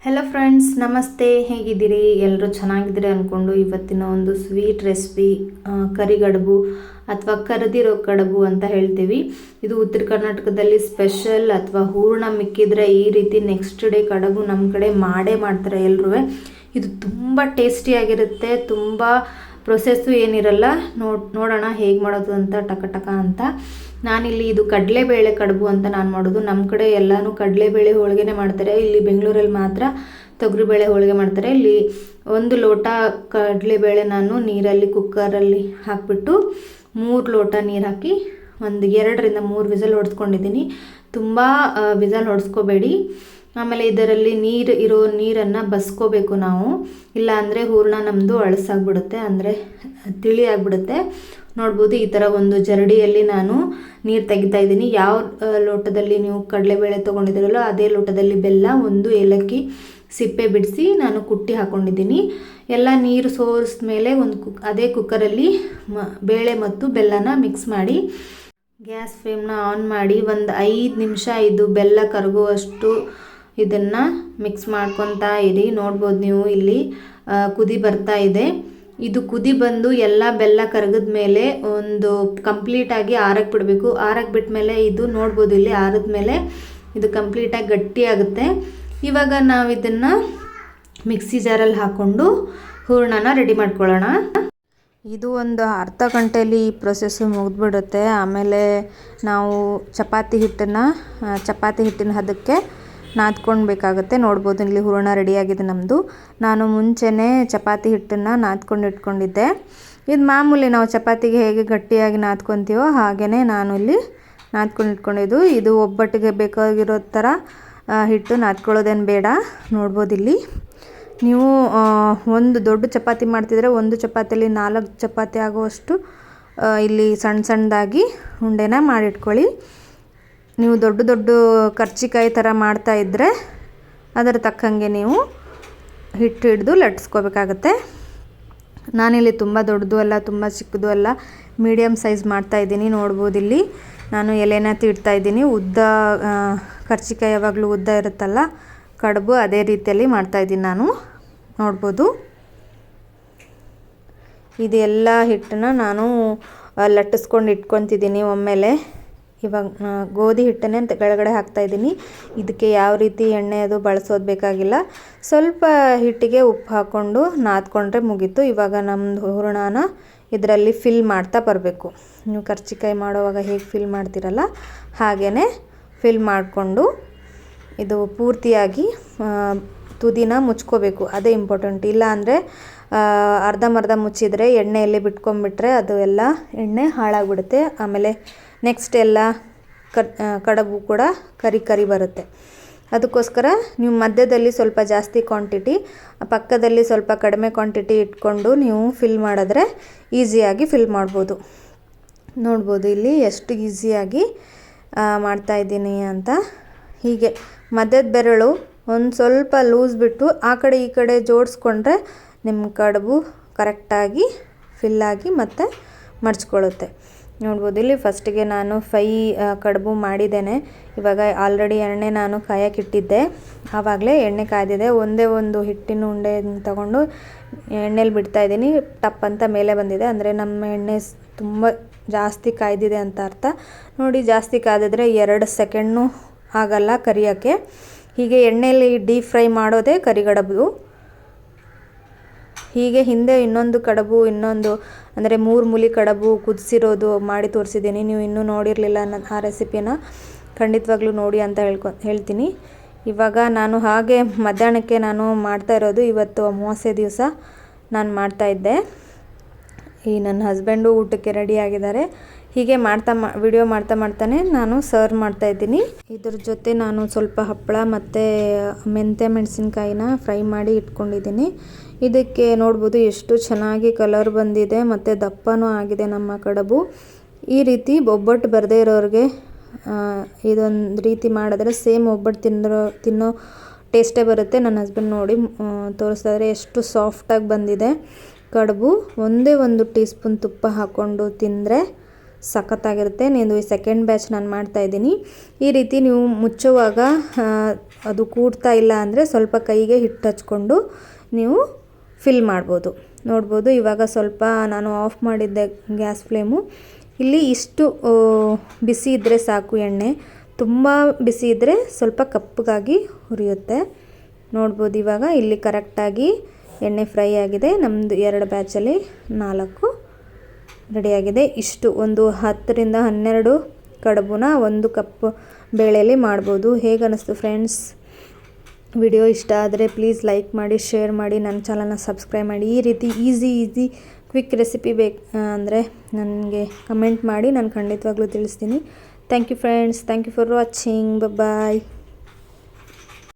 Hello friends, ನಮಸ್ತೆ. ಹೇಗಿದ್ದೀರಿ? ಎಲ್ಲರೂ ಚೆನ್ನಾಗಿದ್ದೀರಿ ಅಂದ್ಕೊಂಡು ಇವತ್ತಿನ ಒಂದು ಸ್ವೀಟ್ ರೆಸಿಪಿ ಕರಿಗಡುಬು ಅಥವಾ ಕರೆದಿರೋ ಕಡುಬು ಅಂತ ಹೇಳ್ತೀವಿ. ಇದು ಉತ್ತರ ಕರ್ನಾಟಕದಲ್ಲಿ ಸ್ಪೆಷಲ್ ಅಥವಾ ಹೂರ್ಣ ಮಿಕ್ಕಿದ್ರೆ ಈ ರೀತಿ ನೆಕ್ಸ್ಟ್ ಡೇ ಕಡುಬು ನಮ್ಮ ಕಡೆ ಮಾಡ್ತಾರೆ ಎಲ್ಲರೂ. ಇದು ತುಂಬ ಟೇಸ್ಟಿಯಾಗಿರುತ್ತೆ. ತುಂಬ ಪ್ರೊಸೆಸ್ಸು ಏನಿರಲ್ಲ. ನೋಡೋಣ ಹೇಗೆ ಮಾಡೋದು ಅಂತ ಟಕ ಅಂತ. ನಾನಿಲ್ಲಿ ಇದು ಕಡಲೆಬೇಳೆ ಕಡುಬು ಅಂತ ನಾನು ಮಾಡೋದು. ನಮ್ಮ ಕಡೆ ಎಲ್ಲನೂ ಕಡಲೆಬೇಳೆ ಹೋಳಿಗೆನೇ ಮಾಡ್ತಾರೆ. ಇಲ್ಲಿ ಬೆಂಗಳೂರಲ್ಲಿ ಮಾತ್ರ ತೊಗರಿಬೇಳೆ ಹೋಳಿಗೆ ಮಾಡ್ತಾರೆ. ಇಲ್ಲಿ 1 ಲೋಟ ಕಡಲೆಬೇಳೆ ನಾನು ನೀರಲ್ಲಿ ಕುಕ್ಕರಲ್ಲಿ ಹಾಕಿಬಿಟ್ಟು 3 ಲೋಟ ನೀರು ಹಾಕಿ ಒಂದು 2ರಿಂದ 3 ವಿಸಲ್ ಹೊಡೆಸ್ಕೊಂಡಿದ್ದೀನಿ. ತುಂಬ ವಿಸಲ್ ಹೊಡೆಸ್ಕೋಬೇಡಿ. ಆಮೇಲೆ ಇದರಲ್ಲಿ ನೀರನ್ನು ಬಸ್ಕೋಬೇಕು ನಾವು. ಇಲ್ಲ ಅಂದರೆ ಹೂರ್ಣ ನಮ್ಮದು ಅಳಸಾಗ್ಬಿಡುತ್ತೆ, ಅಂದರೆ ತಿಳಿ ಆಗಿಬಿಡುತ್ತೆ. ನೋಡ್ಬೋದು ಈ ಥರ ಒಂದು ಜರಡಿಯಲ್ಲಿ ನಾನು ನೀರು ತೆಗಿತಾ ಇದ್ದೀನಿ. ಯಾವ ಲೋಟದಲ್ಲಿ ನೀವು ಕಡಲೆಬೇಳೆ ತೊಗೊಂಡಿದ್ದೀರಲ್ಲೋ ಅದೇ ಲೋಟದಲ್ಲಿ ಬೆಲ್ಲ, 1 ಏಲಕ್ಕಿ ಸಿಪ್ಪೆ ಬಿಡಿಸಿ ನಾನು ಕುಟ್ಟಿ ಹಾಕ್ಕೊಂಡಿದ್ದೀನಿ. ಎಲ್ಲ ನೀರು ಸೋರಿಸಿದ ಮೇಲೆ ಅದೇ ಕುಕ್ಕರಲ್ಲಿ ಬೇಳೆ ಮತ್ತು ಬೆಲ್ಲನ ಮಿಕ್ಸ್ ಮಾಡಿ ಗ್ಯಾಸ್ ಫ್ಲೇಮ್ನ ಆನ್ ಮಾಡಿ ಒಂದು 5 ನಿಮಿಷ ಇದು ಬೆಲ್ಲ ಕರಗುವಷ್ಟು ಇದನ್ನು ಮಿಕ್ಸ್ ಮಾಡ್ಕೊತಾ ಇರಿ. ನೋಡ್ಬೋದು ನೀವು ಇಲ್ಲಿ ಕುದಿ ಬರ್ತಾ ಇದೆ. ಇದು ಕುದಿ ಬಂದು ಎಲ್ಲ ಬೆಲ್ಲ ಕರಗಿದ ಮೇಲೆ ಒಂದು ಕಂಪ್ಲೀಟಾಗಿ ಆರಕ್ಕೆ ಬಿಡಬೇಕು. ಆರಕ್ಕೆ ಬಿಟ್ಟ ಮೇಲೆ ಇದು ನೋಡ್ಬೋದು, ಇಲ್ಲಿ ಆರಿದ ಮೇಲೆ ಇದು ಕಂಪ್ಲೀಟಾಗಿ ಗಟ್ಟಿಯಾಗುತ್ತೆ. ಇವಾಗ ನಾವು ಇದನ್ನು ಮಿಕ್ಸಿ ಜಾರಲ್ಲಿ ಹಾಕ್ಕೊಂಡು ಹೂರ್ಣನ ರೆಡಿ ಮಾಡ್ಕೊಳ್ಳೋಣ. ಇದು ಒಂದು ಅರ್ಧ ಗಂಟೆಯಲ್ಲಿ ಈ ಪ್ರೊಸೆಸ್ಸು ಮುಗಿದ್ಬಿಡುತ್ತೆ. ಆಮೇಲೆ ನಾವು ಚಪಾತಿ ಹಿಟ್ಟಿನ ಹದಕ್ಕೆ ನಾದ್ಕೊಳ್ಬೇಕಾಗುತ್ತೆ. ನೋಡ್ಬೋದು ಇಲ್ಲಿ ಹೂರಣ ರೆಡಿಯಾಗಿದೆ ನಮ್ಮದು. ನಾನು ಮುಂಚೆನೇ ಚಪಾತಿ ಹಿಟ್ಟನ್ನು ನಾದ್ಕೊಂಡು ಇಟ್ಕೊಂಡಿದ್ದೆ. ಇದು ಮಾಮೂಲಿ ನಾವು ಚಪಾತಿಗೆ ಹೇಗೆ ಗಟ್ಟಿಯಾಗಿ ನಾದ್ಕೊತೀವೋ ಹಾಗೆಯೇ ನಾನು ಇಲ್ಲಿ ನಾದ್ಕೊಂಡು ಇಟ್ಕೊಂಡಿದ್ದು. ಇದು ಒಬ್ಬಟ್ಟಿಗೆ ಬೇಕಾಗಿರೋ ಥರ ಹಿಟ್ಟು ನಾದ್ಕೊಳ್ಳೋದೇನು ಬೇಡ. ನೋಡ್ಬೋದು ಇಲ್ಲಿ ನೀವು ಒಂದು ದೊಡ್ಡ ಚಪಾತಿ ಮಾಡ್ತಿದ್ರೆ ಒಂದು ಚಪಾತಿಯಲ್ಲಿ 4 ಚಪಾತಿ ಆಗುವಷ್ಟು ಇಲ್ಲಿ ಸಣ್ಣದಾಗಿ ಉಂಡೆನ ಮಾಡಿಟ್ಕೊಳ್ಳಿ. ನೀವು ದೊಡ್ಡ ಕರ್ಜಿಕಾಯಿ ಥರ ಮಾಡ್ತಾಯಿದ್ರೆ ಅದರ ತಕ್ಕಂಗೆ ನೀವು ಹಿಟ್ಟು ಹಿಡಿದು ಲಟ್ಟಿಸ್ಕೋಬೇಕಾಗತ್ತೆ. ನಾನಿಲ್ಲಿ ತುಂಬ ದೊಡ್ಡದು ಅಲ್ಲ, ತುಂಬ ಚಿಕ್ಕದು ಅಲ್ಲ, ಮೀಡಿಯಮ್ ಸೈಜ್ ಮಾಡ್ತಾಯಿದ್ದೀನಿ. ನೋಡ್ಬೋದು ಇಲ್ಲಿ ನಾನು ಎಲೆನ ತೀಡ್ತಾಯಿದ್ದೀನಿ. ಉದ್ದ ಕರ್ಜಿಕಾಯಿ ಯಾವಾಗಲೂ ಉದ್ದ ಇರುತ್ತಲ್ಲ, ಕಡುಬು ಅದೇ ರೀತಿಯಲ್ಲಿ ಮಾಡ್ತಾಯಿದ್ದೀನಿ ನಾನು. ನೋಡ್ಬೋದು ಇದೆಲ್ಲ ಹಿಟ್ಟನ್ನು ನಾನು ಲಟ್ಟಿಸ್ಕೊಂಡು ಇಟ್ಕೊತಿದ್ದೀನಿ ಒಮ್ಮೆಲೆ. ಇವಾಗ ಗೋಧಿ ಹಿಟ್ಟನ್ನೇ ಕೆಳಗಡೆ ಹಾಕ್ತಾಯಿದ್ದೀನಿ. ಇದಕ್ಕೆ ಯಾವ ರೀತಿ ಎಣ್ಣೆ ಅದು ಬಳಸೋದು ಬೇಕಾಗಿಲ್ಲ. ಸ್ವಲ್ಪ ಹಿಟ್ಟಿಗೆ ಉಪ್ಪು ಹಾಕ್ಕೊಂಡು ನಾದ್ಕೊಂಡ್ರೆ ಮುಗೀತು. ಇವಾಗ ನಮ್ಮದು ಹೂರಣನ ಇದರಲ್ಲಿ ಫಿಲ್ ಮಾಡ್ತಾ ಬರಬೇಕು. ನೀವು ಕರ್ಜಿಕಾಯಿ ಮಾಡೋವಾಗ ಹೇಗೆ ಫಿಲ್ ಮಾಡ್ತೀರಲ್ಲ ಹಾಗೇ ಫಿಲ್ ಮಾಡಿಕೊಂಡು ಇದು ಪೂರ್ತಿಯಾಗಿ ತುದಿನ ಮುಚ್ಕೋಬೇಕು. ಅದೇ ಇಂಪಾರ್ಟೆಂಟ್. ಇಲ್ಲ ಅಂದರೆ ಅರ್ಧಂಬರ್ಧ ಮುಚ್ಚಿದರೆ ಎಣ್ಣೆಯಲ್ಲಿ ಬಿಟ್ಕೊಂಡ್ಬಿಟ್ರೆ ಅದು ಎಲ್ಲ ಎಣ್ಣೆ ಹಾಳಾಗಿಬಿಡುತ್ತೆ. ಆಮೇಲೆ ನೆಕ್ಸ್ಟ್ ಎಲ್ಲ ಕಡುಬು ಕೂಡ ಕರಿ ಬರುತ್ತೆ. ಅದಕ್ಕೋಸ್ಕರ ನೀವು ಮಧ್ಯದಲ್ಲಿ ಸ್ವಲ್ಪ ಜಾಸ್ತಿ ಕ್ವಾಂಟಿಟಿ, ಪಕ್ಕದಲ್ಲಿ ಸ್ವಲ್ಪ ಕಡಿಮೆ ಕ್ವಾಂಟಿಟಿ ಇಟ್ಕೊಂಡು ನೀವು ಫಿಲ್ ಮಾಡಿದ್ರೆ ಈಸಿಯಾಗಿ ಫಿಲ್ ಮಾಡ್ಬೋದು. ನೋಡ್ಬೋದು ಇಲ್ಲಿ ಎಷ್ಟು ಈಸಿಯಾಗಿ ಮಾಡ್ತಾಯಿದ್ದೀನಿ ಅಂತ. ಹೀಗೆ ಮಧ್ಯದ ಬೆರಳು ಒಂದು ಸ್ವಲ್ಪ ಲೂಸ್ ಬಿಟ್ಟು ಆ ಕಡೆ ಈ ಕಡೆ ಜೋಡಿಸ್ಕೊಂಡ್ರೆ ನಿಮ್ಮ ಕಡುಬು ಕರೆಕ್ಟಾಗಿ ಫಿಲ್ಲಾಗಿ ಮತ್ತು ಮಡ್ಚ್ಕೊಳ್ಳುತ್ತೆ. ನೋಡ್ಬೋದು ಇಲ್ಲಿ ಫಸ್ಟಿಗೆ ನಾನು 5 ಕಡುಬು ಮಾಡಿದ್ದೇನೆ. ಇವಾಗ ಆಲ್ರೆಡಿ ಎಣ್ಣೆ ನಾನು ಕಾಯಕ್ಕಿಟ್ಟಿದ್ದೆ. ಆವಾಗಲೇ ಎಣ್ಣೆ ಕಾಯ್ದಿದೆ. ಒಂದೇ ಒಂದು ಹಿಟ್ಟಿನ ಉಂಡೆ ತಗೊಂಡು ಎಣ್ಣೆಲಿ ಬಿಡ್ತಾಯಿದ್ದೀನಿ. ಟಪ್ ಅಂತ ಮೇಲೆ ಬಂದಿದೆ, ಅಂದರೆ ನಮ್ಮ ಎಣ್ಣೆ ತುಂಬ ಜಾಸ್ತಿ ಕಾಯ್ದಿದೆ ಅಂತ ಅರ್ಥ. ನೋಡಿ, ಜಾಸ್ತಿ ಕಾದಿದ್ರೆ 2 ಸೆಕೆಂಡ್ನೂ ಆಗಲ್ಲ ಕರಿಯೋಕ್ಕೆ. ಹೀಗೆ ಎಣ್ಣೆಯಲ್ಲಿ ಡೀಪ್ ಫ್ರೈ ಮಾಡೋದೇ ಕರಿಗಡುಬು. ಹೀಗೆ ಹಿಂದೆ ಇನ್ನೊಂದು ಅಂದರೆ 3 ಮೂಲಿ ಕಡುಬು ಕುದಿಸಿರೋದು ಮಾಡಿ ತೋರಿಸಿದ್ದೀನಿ. ನೀವು ಇನ್ನೂ ನೋಡಿರಲಿಲ್ಲ ಆ ರೆಸಿಪಿನ, ಖಂಡಿತವಾಗ್ಲೂ ನೋಡಿ ಅಂತ ಹೇಳ್ತೀನಿ. ಇವಾಗ ನಾನು ಹಾಗೆ ಮಧ್ಯಾಹ್ನಕ್ಕೆ ನಾನು ಮಾಡ್ತಾ ಇರೋದು. ಇವತ್ತು ಅಮಾವಾಸ್ಯೆ ದಿವಸ ನಾನು ಮಾಡ್ತಾಯಿದ್ದೆ. ಈ ನನ್ನ ಹಸ್ಬೆಂಡು ಊಟಕ್ಕೆ ರೆಡಿಯಾಗಿದ್ದಾರೆ. ಹೀಗೆ ವಿಡಿಯೋ ಮಾಡ್ತಾನೆ ನಾನು ಸರ್ವ್ ಮಾಡ್ತಾಯಿದ್ದೀನಿ. ಇದ್ರ ಜೊತೆ ನಾನು ಸ್ವಲ್ಪ ಹಪ್ಪಳ ಮತ್ತು ಮೆಂತ್ಯ ಮೆಣಸಿನ್ಕಾಯಿನ ಫ್ರೈ ಮಾಡಿ ಇಟ್ಕೊಂಡಿದ್ದೀನಿ. ಇದಕ್ಕೆ ನೋಡ್ಬೋದು ಎಷ್ಟು ಚೆನ್ನಾಗಿ ಕಲರ್ ಬಂದಿದೆ ಮತ್ತು ದಪ್ಪನೂ ಆಗಿದೆ ನಮ್ಮ ಕಡುಬು. ಈ ರೀತಿ ಒಬ್ಬಟ್ಟು ಬರದೇ ಇರೋರಿಗೆ ಇದೊಂದು ರೀತಿ ಮಾಡಿದ್ರೆ ಸೇಮ್ ಒಬ್ಬಟ್ಟು ತಿನ್ನೋ ಟೇಸ್ಟೇ ಬರುತ್ತೆ. ನನ್ನ ಹಸ್ಬೆಂಡ್ ನೋಡಿ ತೋರಿಸ್ತಾಯಿದ್ರೆ ಎಷ್ಟು ಸಾಫ್ಟಾಗಿ ಬಂದಿದೆ ಕಡುಬು. ಒಂದೇ 1 ಟೀ ಸ್ಪೂನ್ ತುಪ್ಪ ಹಾಕ್ಕೊಂಡು ತಿಂದರೆ ಸಖತ್ತಾಗಿರುತ್ತೆ. ಇದು ಸೆಕೆಂಡ್ ಬ್ಯಾಚ್ ನಾನು ಮಾಡ್ತಾಯಿದ್ದೀನಿ. ಈ ರೀತಿ ನೀವು ಮುಚ್ಚುವಾಗ ಅದು ಕೂಡ್ತಾ ಇಲ್ಲ ಅಂದರೆ ಸ್ವಲ್ಪ ಕೈಗೆ ಹಿಟ್ಟು ಹಚ್ಕೊಂಡು ನೀವು ಫಿಲ್ ಮಾಡ್ಬೋದು. ನೋಡ್ಬೋದು ಇವಾಗ ಸ್ವಲ್ಪ ನಾನು ಆಫ್ ಮಾಡಿದ್ದೆ ಗ್ಯಾಸ್ ಫ್ಲೇಮು. ಇಲ್ಲಿ ಇಷ್ಟು ಬಿಸಿ ಇದ್ದರೆ ಸಾಕು ಎಣ್ಣೆ, ತುಂಬ ಬಿಸಿ ಇದ್ದರೆ ಸ್ವಲ್ಪ ಕಪ್ಪಗಾಗಿ ಹುರಿಯುತ್ತೆ. ನೋಡ್ಬೋದು ಇವಾಗ ಇಲ್ಲಿ ಕರೆಕ್ಟಾಗಿ ಎಣ್ಣೆ ಫ್ರೈ ಆಗಿದೆ. ನಮ್ಮದು 2 ಬ್ಯಾಚಲ್ಲಿ 4 ರೆಡಿಯಾಗಿದೆ. ಇಷ್ಟು ಒಂದು 10ರಿಂದ 12 ಕಡುಬುನ 1 ಕಪ್ ಬೇಳೆಯಲ್ಲಿ ಮಾಡ್ಬೋದು. ಹೇಗೆ ಅನ್ನಿಸ್ತು ಫ್ರೆಂಡ್ಸ್? ವಿಡಿಯೋ ಇಷ್ಟ ಆದರೆ ಪ್ಲೀಸ್ ಲೈಕ್ ಮಾಡಿ, ಶೇರ್ ಮಾಡಿ, ನನ್ನ ಚಾನಲ್ನ ಸಬ್ಸ್ಕ್ರೈಬ್ ಮಾಡಿ. ಈ ರೀತಿ ಈಸಿ ಕ್ವಿಕ್ ರೆಸಿಪಿ ಬೇಕು ಅಂದರೆ ನನಗೆ ಕಮೆಂಟ್ ಮಾಡಿ, ನಾನು ಖಂಡಿತವಾಗ್ಲೂ ತಿಳಿಸ್ತೀನಿ. Thank you friends, thank you for watching. Bye.